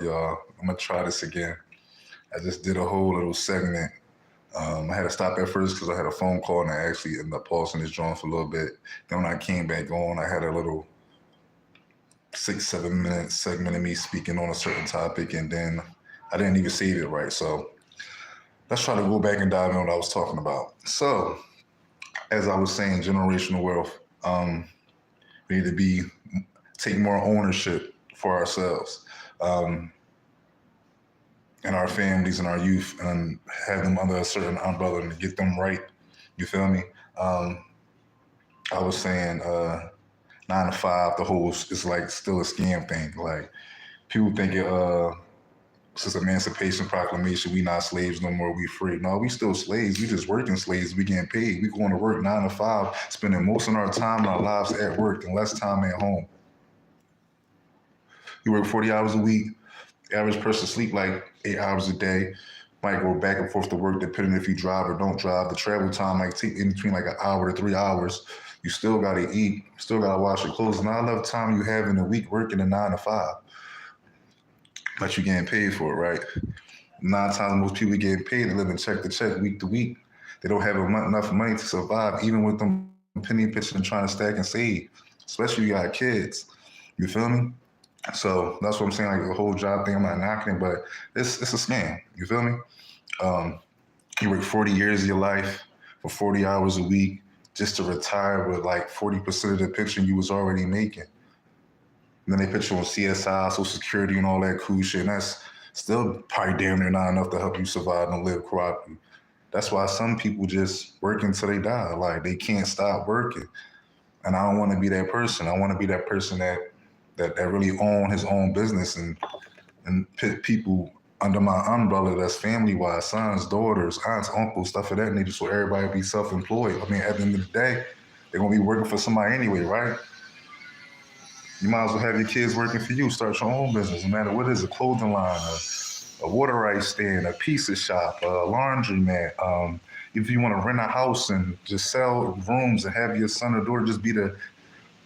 y'all. I'm gonna try this again. I just did a whole little segment. I had to stop at first because I had a phone call and I actually ended up pausing this joint for a little bit. Then when I came back on, I had a little 6, 7 minute segment of me speaking on a certain topic, and then I didn't even save it right. So let's try to go back and dive in what I was talking about. So, as I was saying, generational wealth. We need to take more ownership for ourselves. Um, and our families and our youth and have them under a certain umbrella and get them right. You feel me? Um, I was saying 9 to 5, the whole is like still a scam thing. Like people think since Emancipation Proclamation, we not slaves no more, we free. No, we still slaves. We just working slaves. We getting paid. We going to work 9 to 5, spending most of our time in our lives at work and less time at home. You work 40 hours a week. Average person sleep like 8 hours a day. Might go back and forth to work depending if you drive or don't drive. The travel time might take in between like an hour to 3 hours. You still gotta eat, still gotta wash your clothes. Not enough time you have in a week working a 9 to 5. But you getting paid for it, right? 9 times most people getting paid and living check to check, week to week. They don't have enough money to survive, even with them penny pitching and trying to stack and save. Especially if you got kids. You feel me? So that's what I'm saying. Like the whole job thing, I'm not knocking it, but it's a scam. You feel me? Um, you work 40 years of your life for 40 hours a week just to retire with like 40% of the pension you was already making. And then they put you on CSI, Social Security, and all that cool shit. And that's still probably damn near not enough to help you survive and live correctly. That's why some people just work until they die. Like they can't stop working. And I don't want to be that person. I want to be that person that really own his own business and put people under my umbrella that's family wise, sons, daughters, aunts, uncles, stuff of that nature, so everybody be self-employed. I mean, at the end of the day, they're gonna be working for somebody anyway, right? You might as well have your kids working for you. Start your own business, no matter what it is, a clothing line, a water ice stand, a pizza shop, a laundromat. If you want to rent a house and just sell rooms and have your son or daughter just be the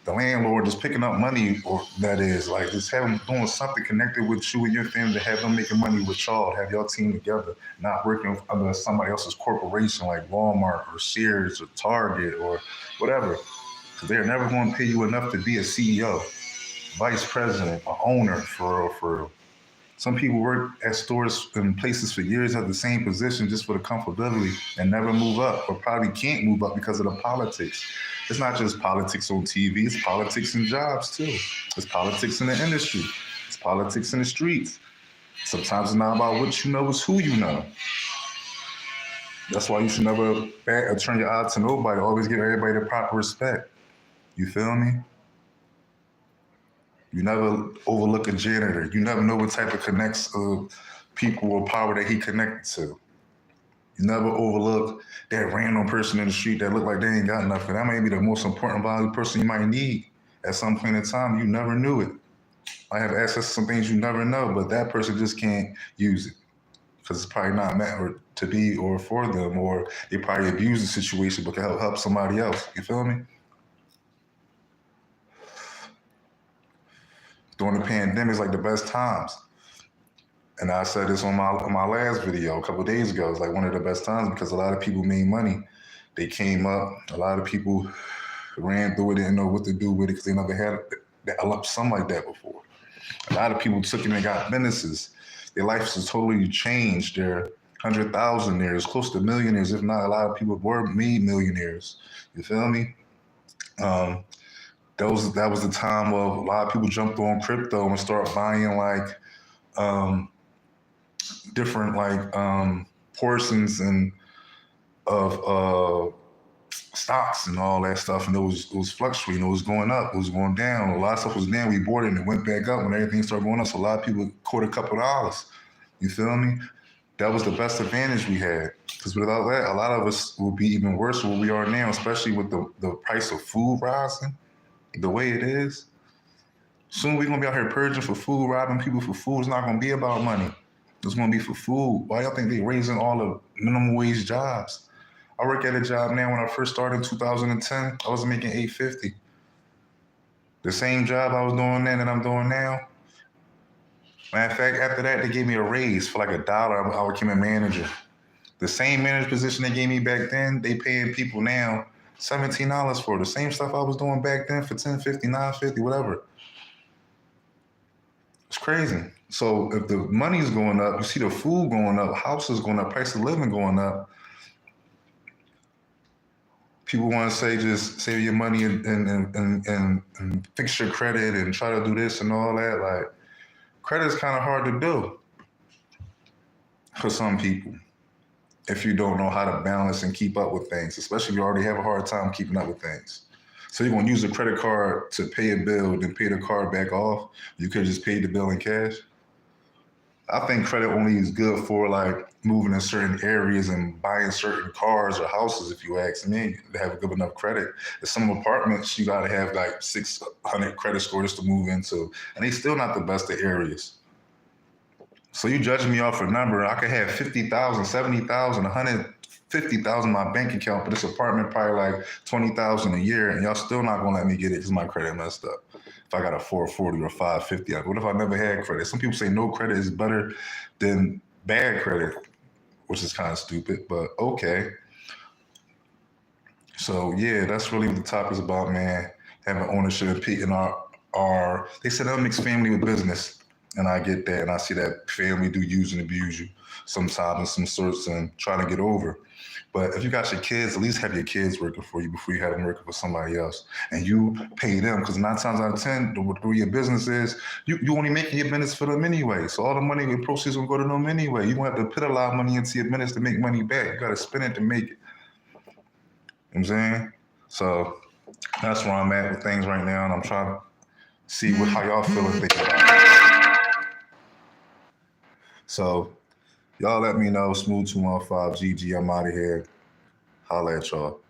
landlord, just picking up money, or that is like just have them doing something connected with you and your family to have them making money with y'all, have your team together, not working under somebody else's corporation like Walmart or Sears or Target or whatever. Because they're never going to pay you enough to be a CEO, vice president, or owner for real, for real. Some people work at stores and places for years at the same position just for the comfortability and never move up, or probably can't move up because of the politics. It's not just politics on TV, it's politics in jobs too. It's politics in the industry. It's politics in the streets. Sometimes it's not about what you know, it's who you know. That's why you should never back or turn your eye to nobody. Always give everybody the proper respect. You feel me? You never overlook a janitor. You never know what type of connects people or power that he connected to. You never overlook that random person in the street that look like they ain't got nothing. That may be the most important, valuable person you might need at some point in time. You never knew it. I have access to some things you never know, but that person just can't use it because it's probably not meant to be or for them, or they probably abuse the situation but can help somebody else. You feel me? During the pandemic, it's like the best times. And I said this on my last video a couple of days ago. It's like one of the best times because a lot of people made money. They came up. A lot of people ran through it, didn't know what to do with it because they never had a lump sum like that before. A lot of people took it and got businesses. Their lives has totally changed. They're 100,000-aires, close to millionaires. If not, a lot of people were made millionaires. You feel me? That was the time of a lot of people jumped on crypto and start buying like different like portions and of stocks and all that stuff, and it was fluctuating. It was going up, it was going down. A lot of stuff was down. We bought it and it went back up when everything started going up. So a lot of people caught a couple of dollars. You feel me? That was the best advantage we had. Because without that, a lot of us will be even worse than where we are now, especially with the price of food rising the way it is. Soon we're gonna be out here purging for food, robbing people for food. It's not gonna be about money. It's gonna be for food. Why y'all think they raising all the minimum wage jobs? I work at a job now. When I first started in 2010, I was making $8.50. The same job I was doing then that I'm doing now, Matter of fact, after that, they gave me a raise for like $1. I became a manager. The same manager position they gave me back then, they paying people now $17 for the same stuff I was doing back then for $10.50, $9.50, whatever. It's crazy. So if the money's going up, you see the food going up, houses going up, price of living going up. People want to say just save your money and fix your credit and try to do this and all that. Like, credit is kind of hard to do for some people if you don't know how to balance and keep up with things, especially if you already have a hard time keeping up with things. So you're going to use a credit card to pay a bill, then pay the card back off. You could have just paid the bill in cash. I think credit only is good for like moving in certain areas and buying certain cars or houses, if you ask me, to have a good enough credit. In some apartments, you got to have like 600 credit scores to move into, and they still not the best of areas. So you judging me off a number. I could have 50,000, 70,000, 150,000 in my bank account, but this apartment probably like 20,000 a year, and y'all still not gonna let me get it because my credit messed up. If I got a 440 or 550, what if I never had credit? Some people say no credit is better than bad credit, which is kind of stupid, but okay. So yeah, that's really what the topic's about, man. Having ownership in our they said they'll mix family with business. And I get that, and I see that family do use and abuse you sometimes in some sorts and trying to get over. But if you got your kids, at least have your kids working for you before you have them working for somebody else. And you pay them, because 9 times out of 10, the way your business is, you only making your business for them anyway. So all the money and proceeds will go to them anyway. You won't have to put a lot of money into your business to make money back. You got to spend it to make it. You know what I'm saying? So that's where I'm at with things right now, and I'm trying to see how y'all feel and think about it. So y'all let me know. Smooth 215 GG. I'm out of here. Holla at y'all.